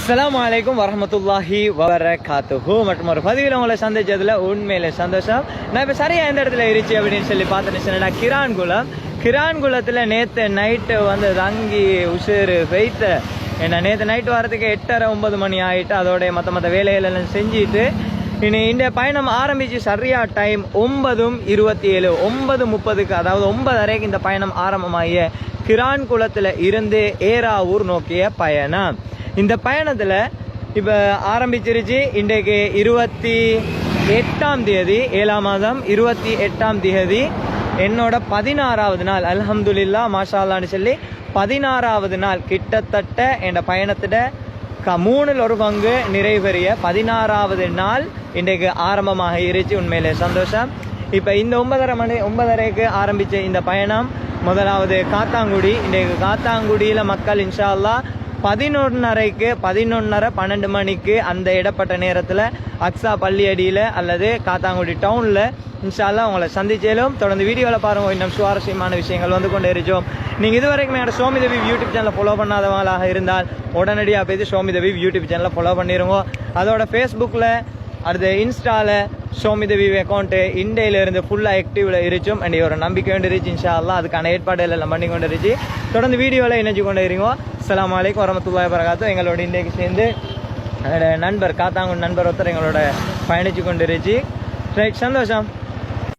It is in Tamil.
அஸ்ஸலாமு அலைக்கும் வரஹ்மத்துல்லாஹி வபரகாத்துஹு. மற்றும் ஒரு பதிவில் உங்களை சந்திச்சதுல உண்மையில சந்தோஷம். நான் இப்போ சரியாக எந்த இடத்துல இருச்சு அப்படின்னு சொல்லி பார்த்துட்டு கிரான்குளத்தில் நேற்று நைட்டு வந்து தங்கி உசுறு வெய்த்த ஏன்னா நேற்று நைட்டு வரதுக்கு 8:30-9 மணி ஆகிட்டு அதோடைய மற்ற வேலைகளெல்லாம் செஞ்சுட்டு இனி இந்த பயணம் ஆரம்பித்து சரியாக டைம் 9:27 9:30க்கு அதாவது 9:30க்கு இந்த பயணம் ஆரம்பமாகிய கிரான்குளத்தில் இருந்து ஏராவூர் நோக்கிய பயணம். இந்த பயணத்தில் இப்போ ஆரம்பிச்சிருச்சு. இன்றைக்கு 28ஆம் தேதி 7ஆம் மாதம் 28ஆம் தேதி என்னோட 16வது நாள். அல்ஹம்துலில்லாஹ் மாஷா அல்லாஹ்னு சொல்லி 16வது நாள் கிட்டத்தட்ட என் பயணத்திட 3 ஒரு பங்கு நிறைவேறிய 16வது நாள் இன்றைக்கு ஆரம்பமாக இருச்சு. உண்மையிலே சந்தோஷம். இப்போ இந்த 9:30க்கு ஆரம்பித்த இந்த பயணம் முதலாவது காத்தாங்குடி. இன்றைக்கு காத்தாங்குடியில் மக்கள் இன்ஷா அல்லாஹ் 11:30க்கு 12 மணிக்கு அந்த இடப்பட்ட நேரத்தில் அக்ஸா பள்ளியடியில் அல்லது காத்தாங்குடி டவுனில் இன்ஷா அல்லாஹ் உங்களை சந்திச்சேலும். தொடர்ந்து வீடியோவில் பாருங்கள், இன்னும் சுவாரஸ்யமான விஷயங்கள் வந்து கொண்டு இருக்கோம். நீங்கள் இதுவரைக்கும் என்னோட ஷோமி த வியூ யூடியூப் சேனலை ஃபாலோ பண்ணாதவங்களாக இருந்தால் உடனடியாக போய் ஷோமி த வியூ யூடியூப் சேனலை ஃபாலோ பண்ணிடுங்க. அதோட ஃபேஸ்புக்கில் அடுத்து இன்ஸ்டாவில் ஷோமி த வியூ அக்கௌண்ட்டு இந்தியிலிருந்து ஃபுல்லாக ஆக்டிவில் இருக்கும். அண்ட் ஒரு நம்பிக்கை வேண்டி இருந்துச்சு. இன்ஷா அல்லாஹ் அதுக்கான ஏற்பாடுகள் எல்லாம் பண்ணி கொண்டு இருந்துச்சு. தொடர்ந்து வீடியோவில் இணைஞ்சு கொண்டு இருக்கோம். அஸ்ஸலாமு அலைக்கும் வரஹ்மத்துல்லாஹி வபரகாத்துஹு. எங்களோட இன்றைக்கு சேர்ந்து நண்பர் காத்தாங்குடி நண்பர் ஒருத்தர் எங்களோட பயணிச்சு கொண்டு இருந்துச்சு. ரைட், சந்தோஷம்.